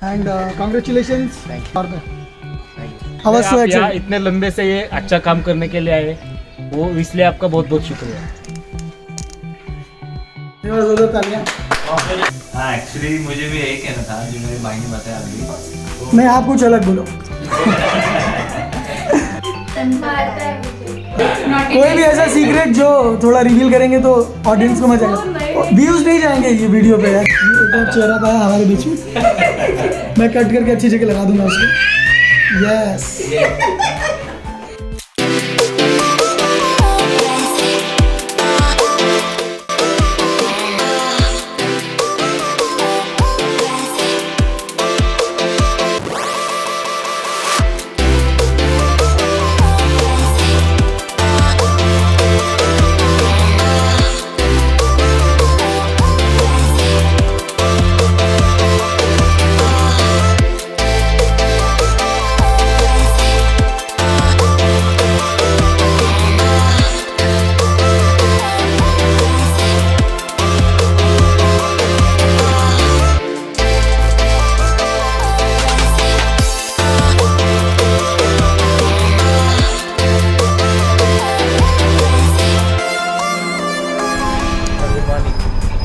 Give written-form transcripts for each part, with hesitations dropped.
And congratulations. आप यहाँ इतने लंबे से ये अच्छा काम करने के लिए आए, वो इसलिए आपका बहुत बहुत शुक्रिया। हाँ, एक्चुअली मुझे भी यही कहना था जो मेरे भाई ने बताया अभी। नहीं, आप कुछ अलग बोलो। कोई भी ऐसा सीक्रेट जो थोड़ा रिवील करेंगे तो ऑडियंस को मजा आएगा। व्यूज नहीं जाएंगे ये वीडियो पे यार। तो चेहरा पाया हमारे बीच में, मैं कट करके अच्छी जगह लगा दूंगा उसको। Yes.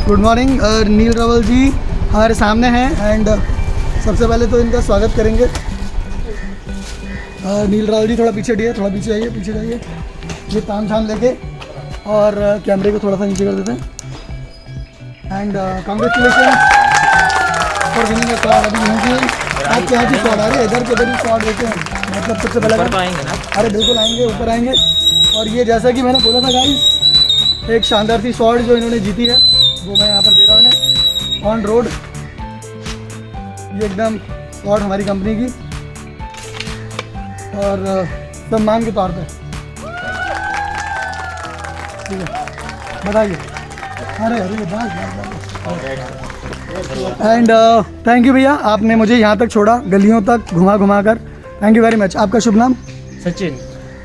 Good morning. Neel Rawal ji हमारे सामने हैं एंड सबसे पहले तो इनका स्वागत करेंगे। नील रावल जी थोड़ा पीछे हटिए, थोड़ा पीछे आइए, पीछे जाइए। ये ताम झाम लेके और कैमरे को थोड़ा सा नीचे कर देते हैं। And congratulation for winning a award. अभी यहीं से आप क्या चीज़ अवार्ड आ रहे हैं, इधर के भी अवार्ड देते हैं, मतलब सबसे पहले आएंगे ना? अरे बिल्कुल आएंगे, ऊपर आएंगे। और ये जैसा कि मैंने बोला था गाइस, एक शानदार सी स्वॉर्ड जो इन्होंने जीती है वो मैं यहाँ पर दे रहा हूँ इन्हें ऑन रोड। ये एकदम स्वॉर्ड हमारी कंपनी की और सम्मान के तौर पे। ठीक है, बताइए। अरे अरे एंड थैंक यू भैया, आपने मुझे यहाँ तक छोड़ा, गलियों तक घुमा घुमा कर। Thank you very much. आपका शुभ नाम? सचिन।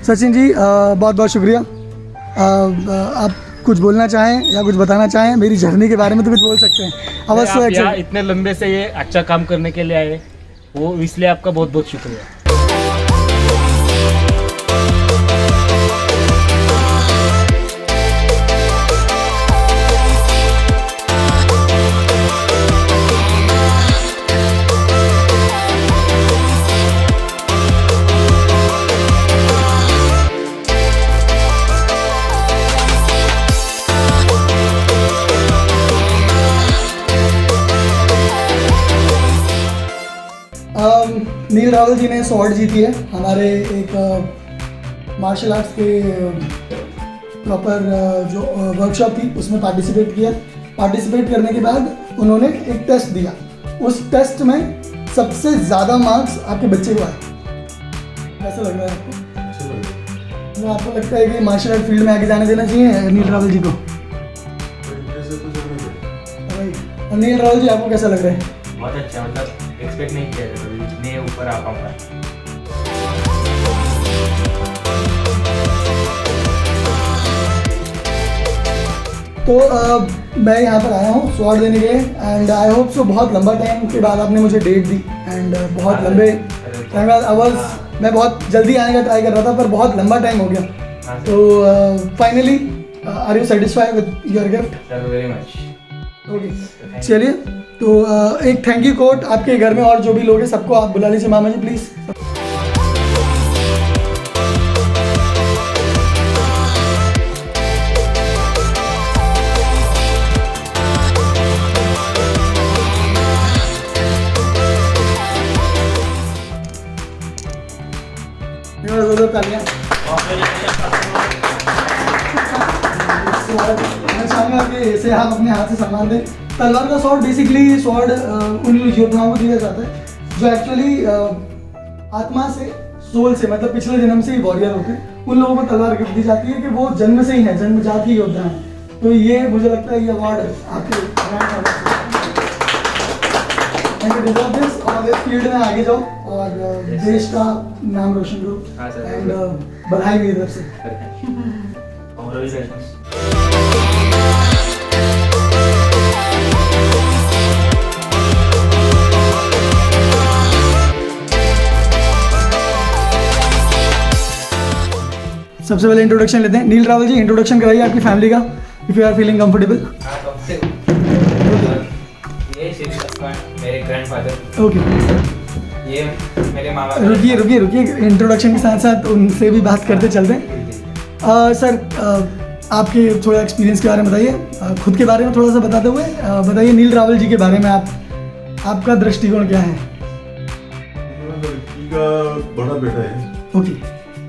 सचिन जी बहुत बहुत शुक्रिया। आप कुछ बोलना चाहें या कुछ बताना चाहें मेरी जर्नी के बारे में तो कुछ बोल सकते हैं। अवश्य। आप यहाँ इतने लंबे से ये अच्छा काम करने के लिए आए, वो इसलिए आपका बहुत बहुत शुक्रिया। नील रावल जी ने स्वॉर्ड जीती है हमारे एक मार्शल आर्ट्स के प्रॉपर जो वर्कशॉप थी उसमें पार्टिसिपेट किया। पार्टिसिपेट करने के बाद उन्होंने एक टेस्ट दिया, उस टेस्ट में सबसे ज़्यादा मार्क्स आपके बच्चे को आए। कैसा लग रहा है आपको? तो आपको लगता है कि मार्शल आर्ट फील्ड में आगे जाने देना चाहिए नील रावल जी को? और नील रावल जी आपको कैसा लग रहा है? बहुत अच्छा, मतलब एक्सपेक्ट नहीं किया था कभी इतने ऊपर आ पाऊंगा। तो मैं यहाँ पर आया हूँ स्वॉर्ड देने के लिए एंड आई होप सो बहुत लंबा टाइम के बाद आपने मुझे डेट दी एंड बहुत लंबे टाइम बाद मैं बहुत जल्दी आने का ट्राई कर रहा था पर बहुत लंबा टाइम हो गया। तो finally are you satisfied with your gift? Very much. Okay, चलिए तो एक थैंक यू कोट आपके घर में और जो भी लोग हैं सबको आप बुला लीजिए। मामा जी प्लीज़। मैं चाहूँगा कि इसे आप अपने हाथ से सम्मान दें। तलवार का स्वॉर्ड बेसिकली स्वॉर्ड उन योद्धाओं को दिया जाता है जो एक्चुअली आत्मा से, सोल से, मतलब पिछले जन्म से ही वॉरियर होते हैं। उन लोगों को तलवार गिफ्ट दी जाती है कि वो जन्म से ही है, जन्मजात ही योद्धा हैं। तो ये मुझे लगता है ये अवार्ड आपके और इस फील्ड में आगे जाओ और देश का नाम रोशन करो। एंड बधाई मेरी तरफ से। सबसे पहले इंट्रोडक्शन लेते हैं। नील रावल जी, इंट्रोडक्शन कराइए आपकी फैमिली का, if you are feeling comfortable. ये श्री सत्कार मेरे ग्रैंडफादर, ओके, ये मेरे मामा। रुकिए, इंट्रोडक्शन के साथ साथ उनसे भी बात करते चलते हैं। सर, आपके थोड़ा एक्सपीरियंस के बारे में बताइए, खुद के बारे में थोड़ा सा बताते हुए बताइए नील रावल जी के बारे में, आपका दृष्टिकोण क्या है? लड़की का बड़ा बेटा है, ओके,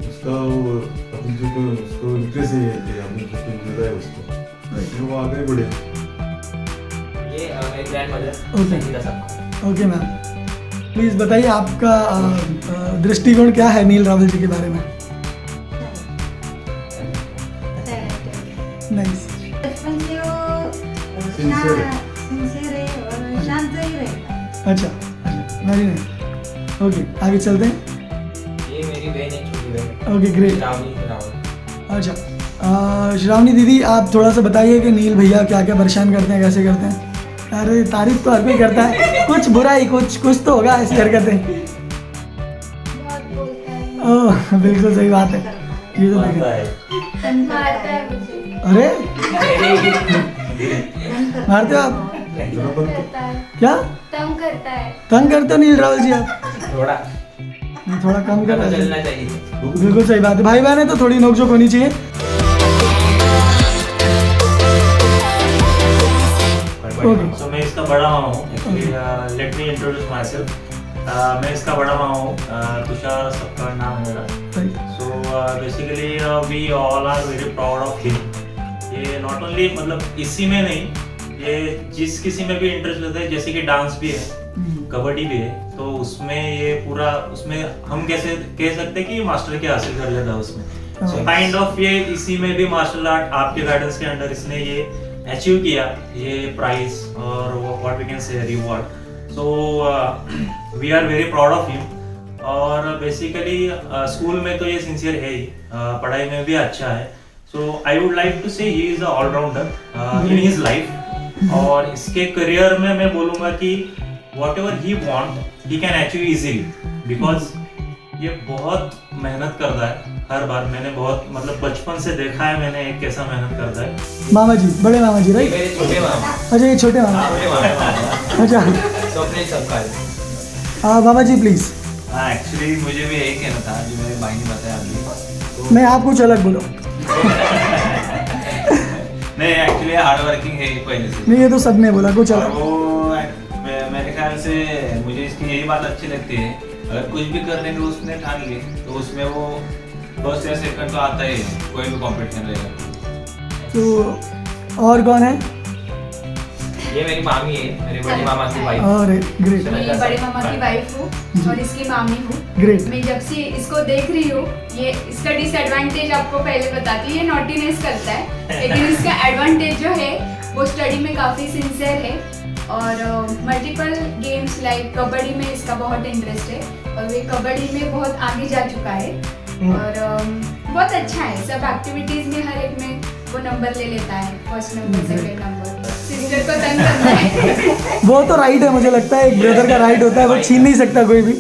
उसका वो अभी जो उसको इंटरेस्ट है हमने जो मिल रहा है उसको, वो आगे बढ़े। ये मेरी ग्रैंडमदर ओके। संगीता सत्कार। ओके मैम, प्लीज़ बताइए आपका दृष्टिकोण क्या है नील रावल जी के बारे में? नाइस। बचपन से वो सिंसियर है। सिंसियर है और शांत ही रहता है। अच्छा, वेरी नाइस। ओके, आगे चलते हैं। ये मेरी बहन है, छोटी बहन ओके, ग्रेट। रावल। अच्छा, श्रावणी दीदी, आप थोड़ा सा बताइए कि नील भैया क्या क्या परेशान करते हैं, कैसे करते हैं? अरे तारीफ तो हर कोई करता है, कुछ बुराई कुछ तो होगा ऐसी हरकतें। बहुत बोलता है, ओह, बिल्कुल सही बात है, ये तो देखा। मारता है मुझे, अरे मारते हो आप? करता है, क्या तंग करता है। तंग करते हो नील रावल जी आप? थोड़ा थोड़ा कम कर रहे चलना चाहिए। बिल्कुल सही बात है, भाई बहन है तो थोड़ी नोकझोंक होनी चाहिए। Okay. सो मैं इसका बड़ा मामा हूँ। Actually let me introduce my self. मैं इसका बड़ा मामा हूँ, तुषार सत्कार नाम है मेरा। So basically we all are very proud of him. ये नॉट ओनली मतलब इसी में नहीं, ये जिस किसी में भी इंटरेस्ट लेते हैं, जैसे कि डांस भी है, कबड्डी भी है, तो उसमें ये पूरा उसमें हम कैसे कह सकते हैं कि मास्टर के हासिल कर लेता है उसमें। सो काइंड ऑफ ये इसी में भी मार्शल आर्ट आपके गाइडेंस के अंडर इसने ये अचीव किया, ये प्राइज और what we can say reward. So we are very proud of him. और बेसिकली स्कूल में तो ये सिंसियर है ही, पढ़ाई में भी अच्छा है। So I would like to say he is a allrounder in his life. और इसके करियर में मैं बोलूँगा कि whatever he want he can achieve easily, because ये बहुत मेहनत करता है हर बार। मैंने बहुत मतलब बचपन से देखा है मैंने एक कैसा मेहनत करता है। मामा जी, बड़े मामा जी, ये राइट? मेरे छोटे मामा। अच्छा, ये छोटे मामा। छोटे मामा अच्छा, स्वप्निल सत्कार। मामा जी प्लीज़। हाँ, एक्चुअली मुझे भी यही कहना था जो मेरे भाई ने बताया अभी। मैं आप कुछ अलग बोलो। नहीं, एक्चुअली हार्ड वर्किंग है पहले से। नहीं, ये तो सबने बोला, कुछ और अलग। वो मेरे ख्याल से मुझे इसकी यही बात अच्छी लगती है, अगर कुछ भी करने की उसने ठान ली तो उसमें वो फर्स्ट या सेकंड तो आता ही है, कोई भी कंपटीशन रहेगा। तो और कौन है? ये मेरी मामी है, मेरे बड़ी मामा की वाइफ। अरे ग्रेट, मैं बड़े मामा की वाइफ हूँ और इसकी मामी हूँ। ग्रेट। मैं जब से इसको देख रही हूँ, ये इसका डिसएडवांटेज आपको पहले बताती है, नॉटीनेस करता है, लेकिन इसका एडवांटेज जो है वो स्टडी में काफ़ी सिंसियर है और मल्टीपल गेम्स लाइक कबड्डी में इसका बहुत इंटरेस्ट है और वे कबड्डी में बहुत आगे जा चुका है और बहुत अच्छा है। सब एक्टिविटीज़ में हर एक में वो नंबर ले लेता है, first number, second number. Sister को तंग करता है। वो तो राइट है, मुझे लगता है एक ब्रदर का राइट होता है, वो छीन नहीं सकता कोई भी,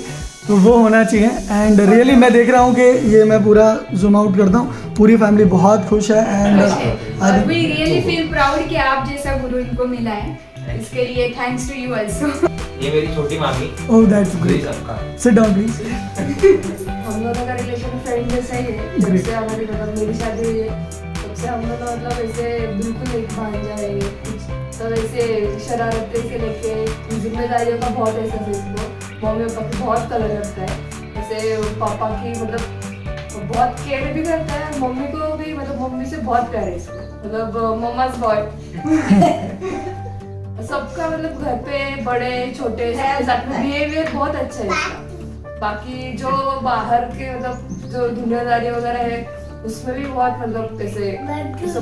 तो वो होना चाहिए। एंड रियली मैं देख रहा हूँ कि ये मैं पूरा जूम आउट करता हूँ, पूरी फैमिली बहुत खुश है। एंड और वी रियली फील प्राउड कि आप जैसा गुरु इनको मिला है, इसके लिए थैंक्स टू यू आल्सो। ये मेरी छोटी मामी ओह दैट्स श्री ग्रेट, सत्कार। Sit down please. हम दोनों का रिलेशन फ्रेंड जैसा ही है। जब Great. से हमारी मतलब मेरी शादी हुई है तब से हम दोनों मतलब ऐसे बिल्कुल एक भांजा है। कुछ तो ऐसे शरारतें से लेके जिम्मेदारियों का बहुत एहसास है इसको। मम्मी पापा की बहुत कदर करता है, ऐसे पापा की मतलब बहुत केयर भी करता है, मम्मी को भी मतलब मम्मी से बहुत प्यार है इसको, मतलब मम्माज बॉय। सबका मतलब घर पे बड़े छोटे सबके साथ में बिहेवियर बहुत अच्छा है इसका। बाकी जो बाहर के मतलब जो दुनियादारी वगैरह है उसमें भी बहुत मतलब ऐसे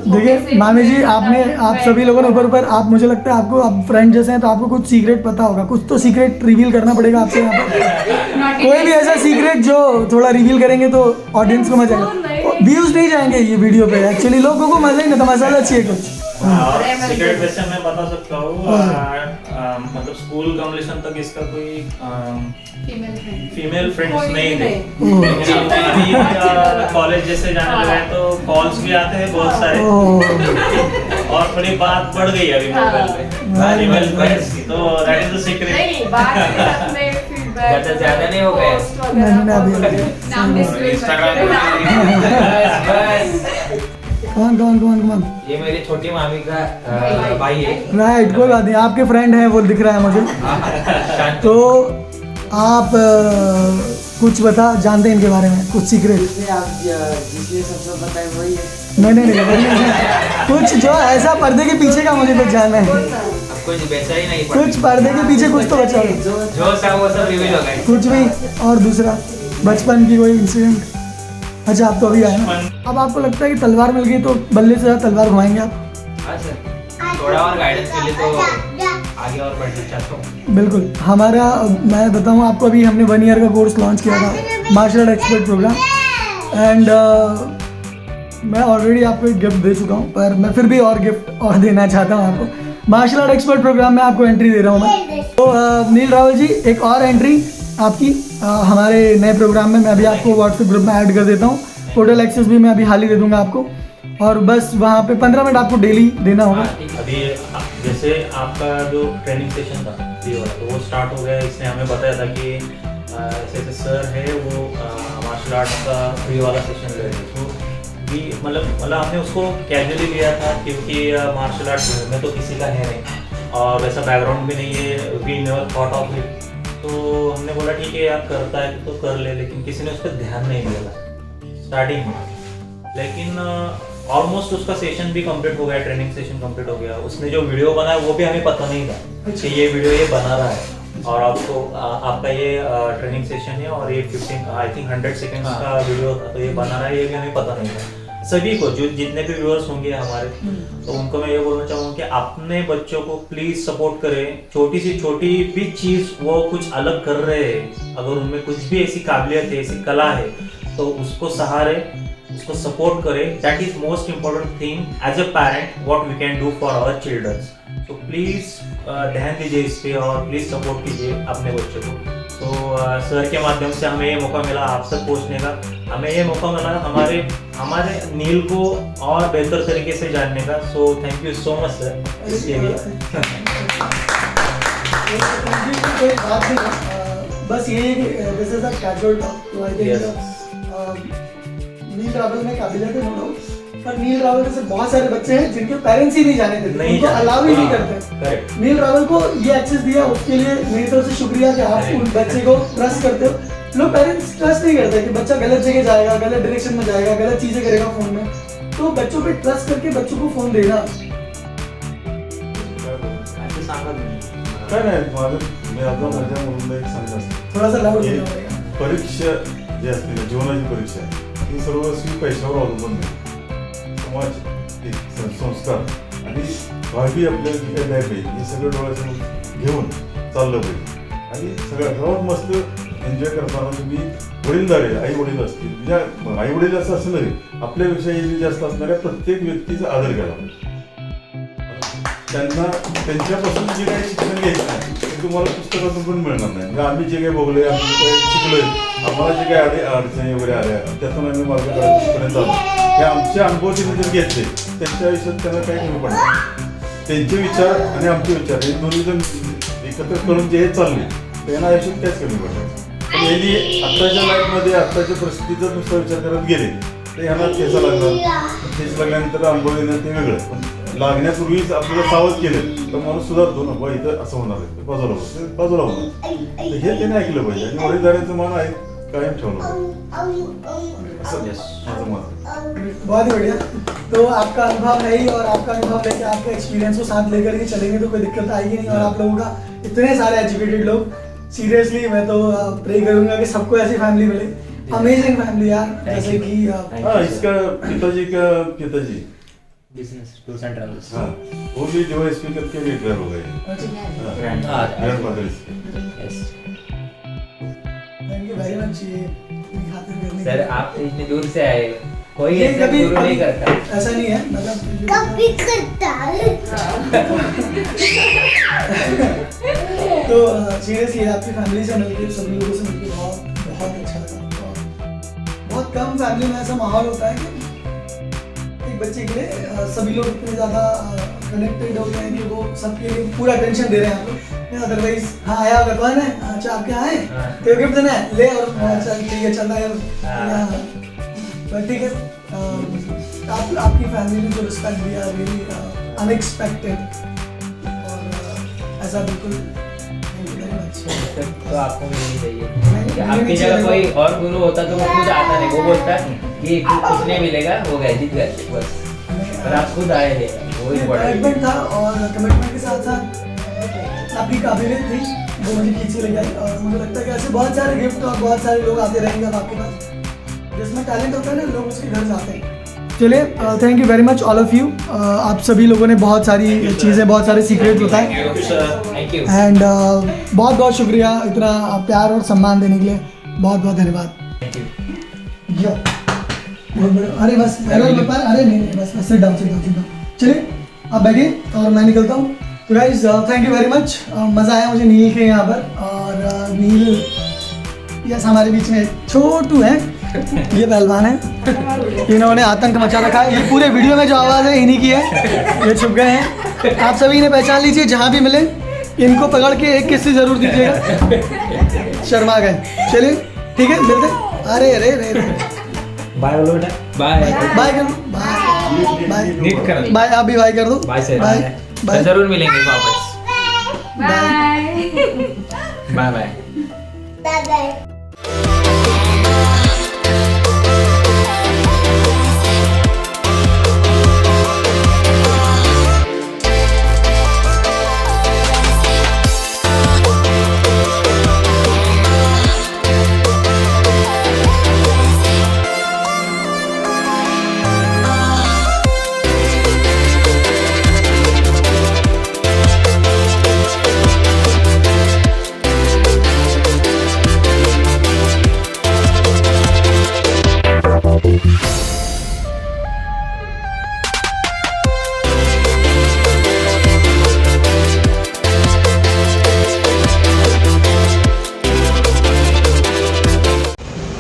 देखिए मामी जी, आपने आप सभी लोगों ने ऊपर आप, मुझे लगता है आपको, आप फ्रेंड जैसे हैं तो आपको कुछ सीक्रेट पता होगा, कुछ तो सीक्रेट रिवील करना पड़ेगा आपसे यहाँ पर। कोई भी ऐसा सीक्रेट जो थोड़ा रिवील करेंगे तो ऑडियंस को मजा आएगा, व्यूज नहीं जाएंगे ये वीडियो पे। एक्चुअली लोगों को मजा ही ना, तो मसाला चाहिए कुछ। सीक्रेट वैसे मैं बता सकता हूँ, मतलब स्कूल कम्युनिकेशन तक इसका कोई फीमेल फ्रेंड फीमेल फ्रेंड्स कोई नहीं थे। ओह। लेकिन अभी कॉलेज जैसे जाने लगा है तो कॉल्स भी आते हैं बहुत सारे, ओह, और थोड़ी बात बढ़ गई अभी मोबाइल पे Very फीमेल nice. फ्रेंड्स की, तो दैट इज द सीक्रेट। नहीं बात के साथ में फीडबैक ज्यादा नहीं हो गए? नहीं, नहीं, अभी- नाम डिस्प्ले इंस्टाग्राम कौन कौन कौन कौन ये मेरी छोटी मामी का भाई है। राइट, कोई बात नहीं, आपके फ्रेंड हैं वो दिख रहा है मुझे। शांति। तो आप कुछ जानते हैं इनके बारे में, कुछ सीक्रेट? जिसने सबसे बताए वही है। नहीं, कुछ जो ऐसा पर्दे के पीछे का मुझे कुछ जानना है। अब कुछ बेचा ही नहीं, कुछ पर्दे के पीछे कुछ तो बचा है, जो था वो सब रिवील हो गए। कुछ भी। और दूसरा बचपन की कोई इंसिडेंट? अच्छा, आप तो अभी आए ना। अब आपको लगता है कि तलवार मिल गई तो बल्ले से ज़्यादा तलवार घुमाएंगे आप? हाँ सर, थोड़ा और गाइडेंस के लिए तो आगे और बढ़ना चाहता हूँ। बिल्कुल। हमारा, मैं बताऊँ आपको, अभी हमने 1 ईयर का कोर्स लॉन्च किया था, martial art expert program, and मैं ऑलरेडी आपको एक गिफ्ट दे चुका हूँ, पर मैं फिर भी और गिफ्ट और देना चाहता हूँ आपको। मार्शल आर्ट एक्सपर्ट प्रोग्राम में आपको एंट्री दे रहा हूँ मैं। तो नील रावल जी, एक और एंट्री आपकी हमारे नए प्रोग्राम में मैं अभी आपको व्हाट्सएप ग्रुप में ऐड कर देता हूँ। टोटल एक्सेस भी मैं अभी हाल ही दे दूंगा आपको, और बस वहाँ पे 15 मिनट आपको डेली देना होगा। अभी जैसे आपका जो ट्रेनिंग सेशन था ये वाला, तो वो स्टार्ट हो गया। इसने हमें बताया था कि ऐसे सर है वो मार्शल आर्ट का फ्री वाला सेशन ले रहे थे, तो भी मतलब हमने उसको कैजुअली लिया था, क्योंकि मार्शल आर्ट में तो किसी का है नहीं और वैसा बैकग्राउंड भी नहीं है, we never thought of it. तो हमने बोला ठीक है यार, करता है तो कर ले, लेकिन किसी ने उस पर ध्यान नहीं दिया स्टार्टिंग में। लेकिन ऑलमोस्ट उसका सेशन भी कंप्लीट हो गया, ट्रेनिंग सेशन कंप्लीट हो गया। उसने जो वीडियो बनाया वो भी हमें पता नहीं था कि ये वीडियो ये बना रहा है, और आपको आपका ये ट्रेनिंग सेशन है और ये 15 आई थिंक 100 सेकेंड्स का वीडियो था, तो ये बना रहा है, ये भी हमें पता नहीं था। सभी को, जो जितने भी व्यूअर्स होंगे हमारे, तो उनको मैं ये बोलना चाहूँगा कि अपने बच्चों को प्लीज सपोर्ट करें। छोटी सी छोटी भी चीज वो कुछ अलग कर रहे हैं, अगर उनमें कुछ भी ऐसी काबिलियत है, ऐसी कला है, तो उसको सहारे, उसको सपोर्ट करें। That is most important thing as a parent, what we can do for our children. तो प्लीज ध्यान दीजिए इस पे और प्लीज सपोर्ट कीजिए अपने बच्चों को। तो सर के माध्यम से हमें ये मौका मिला आप तक पहुंचने का, हमें ये मौका मिला हमारे नील को और बेहतर तरीके से जानने का। So thank you so much sir इसके लिए। कोई बात नहीं है, बस ये this is a casual talk. तो आई थिंक नील रावल में काबिलियत है, नो डाउट, पर नील रावल जैसे बहुत सारे बच्चे हैं जिनके पेरेंट्स ही नहीं जाने देते, उनको अलाउ ही नहीं करते। नील रावल को ये एक्सेस दिया, उसके लिए मेरी तरफ से शुक्रिया कि आप उन बच्चे को ट्रस्ट करते हो। लोग पेरेंट्स ट्रस्ट नहीं करते कि बच्चा गलत जगह जाएगा, गलत डायरेक्शन में जाएगा, गलत चीजें करेगा फोन में, तो बच्चों पे ट्रस्ट करके बच्चों को फोन देना। काय नाही माझं मी आता माझ्या मुलीला एक सांगत असतो, थोड़ा सा लाउड की बोलना पड़ेगा। परीक्षा जी असते ना, जीवनाची परीक्षा ही सर्वस्वी पैशावर अवलंबून नाही. समाज, एक संस्कार आणि भावी आपल्याला जी काही द्यायला पाहिजे हे सगळं डोळ्यासमोर घेऊन चाललं पाहिजे. आणि सगळं घरात मस्त एन्जॉय करताना तुम्ही वडीलधारे आई वडील असतील, म्हणजे आई वडील असं नाही, आपल्यापेक्षा एज जास्त असणाऱ्या प्रत्येक व्यक्तीचा आदर केला पाहिजे. त्यांना त्यांच्यापासून जे काही शिक्षण घ्यायचं आहे ते तुम्हाला पुस्तकातून पण मिळणार नाही. म्हणजे आम्ही जे काही बघलोय, आम्ही जे काही शिकलोय, आम्हाला जे काही अडचणी वगैरे आल्या त्यातून आम्ही मार्गदर्शनपर्यंत आलो, हे आमच्या अनुभव त्यांनी जर घेतले त्यांच्या आयुष्यात त्यांना काही कमी पडणार. त्यांचे विचार आणि आमचे विचार हे दोन्ही जण एकत्र करून जे हे चालले त्यांना आयुष्यात काहीच कमी पडणार. पण यांनी आत्ताच्या लाईफमध्ये आत्ताच्या परिस्थितीचा नुसता विचार करत गेले तर यांना ठेच लागणार, ठेच लागल्यानंतर अनुभव येणं ते वेगळं. पण लागण्यापूर्वीच आपल्याला सावध केलं तर माणूस सुधारतो ना, बा इथं असं होणार आहे, बाजूला होणार. तर हे त्याने ऐकलं पाहिजे आणि वडीलधाऱ्यांचं मान आहे कायम ठेवलं पाहिजे, असं माझं मत आहे. बहुत ही बढ़िया। तो आपका अनुभव है ही, और आपका अनुभव लेके आपका एक्सपीरियंस को साथ लेकर के चलेंगे तो कोई दिक्कत आएगी नहीं। और आप लोगों का इतने सारे एजुकेटेड लोग, सीरियसली मैं तो प्रे करूंगा कि सबको ऐसी फैमिली मिले, अमेजिंग फैमिली यार। जैसे कि हाँ, इसका पिताजी का पिताजी बिजनेस टूर्स एंड ट्रैवल्स, हाँ, वो भी DYSP करके रिटायर हो गए. ग्रैंडफादर इसके. थैंक यू वेरी मच ये खातिर करने सर आप इतनी दूर से आए, कोई ये ऐसा कभी गुरु नहीं करता। ऐसा नहीं है, मतलब कभी करता है। तो सीरियसली आपकी फैमिली से मिलकर, सभी लोगों से मिलकर बहुत बहुत अच्छा लगा। और बहुत कम फैमिली में ऐसा माहौल होता है कि एक बच्चे के लिए सभी लोग इतने ज़्यादा कनेक्टेड हो गए हैं कि वो सबके लिए पूरा अटेंशन दे रहे हैं आपको। अदरवाइज हाँ आया होगा, कौन है, अच्छा आप क्या आए, तो गिफ्ट देना है, ले और चल ठीक है चलना है। बट ठीक है, आपकी फैमिली ने जो रिस्पेक्ट दिया रियली अनएक्सपेक्टेड, और ऐसा बिल्कुल थैंक यू वेरी मच। तो आपको मिलनी चाहिए कि आपकी जगह कोई और गुरु होता तो वो खुद आता नहीं, वो बोलता कि कुछ नहीं मिलेगा, हो गए जीत गए बस, पर आप खुद आए थे, वो कमिटमेंट था, और कमिटमेंट के साथ साथ आपकी काबिलियत थी वो मुझे खींच के ले गई। और मुझे लगता है कि ऐसे बहुत सारे गिफ्ट और बहुत सारे लोग आते रहेंगे अब आपके पास, जिसमें टैलेंट होता है ना, लोग उसके घर जाते हैं। चलिए, thank you very much all of you. आप सभी लोगों ने बहुत सारी चीज़ें, बहुत सारे सीक्रेट बताए, थैंक यू। एंड बहुत बहुत शुक्रिया इतना प्यार और सम्मान देने के लिए, बहुत बहुत धन्यवाद। यो बहुत बड़ा, अरे बस अरे नहीं बस सिट डाउन। चलिए आप बैठिए और मैं निकलता हूँ। तो guys thank you very much, मज़ा आया मुझे नील के यहाँ पर। और नील यस हमारे बीच में छोटू है, ये पहलवान है, इन्होंने आतंक मचा रखा है। ये पूरे वीडियो में जो आवाज़ है इन्हीं की है, ये छुप गए हैं। आप सभी इन्हें पहचान लीजिए, जहाँ भी मिले इनको पकड़ के एक किस्सी ज़रूर दीजिएगा। शर्मा गए, चलिए ठीक है, मिलते हैं। अरे अरे अरे बाय बोलो बेटा। बाय बाय कर दो, बाय बाय नीट कर बाय, आप भी बाय कर दो। बाय से बाय बाय जरूर मिलेंगे वापस। Bye bye bye. Bye.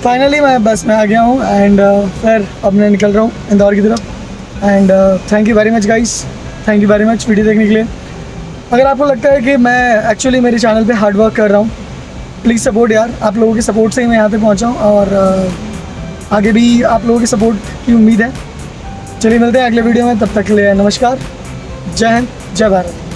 Finally मैं बस में आ गया हूँ, एंड फिर अब मैं निकल रहा हूँ इंदौर की तरफ। And thank you very much guys, thank you very much video देखने के लिए। अगर आपको लगता है कि मैं एक्चुअली मेरे चैनल पे हार्ड वर्क कर रहा हूँ, प्लीज़ सपोर्ट यार, आप लोगों के सपोर्ट से ही मैं यहाँ तक पहुँचा हूँ, और आगे भी आप लोगों के सपोर्ट की उम्मीद है। चलिए मिलते हैं अगले वीडियो में, तब तक के लिए नमस्कार, जय हिंद, जय भारत।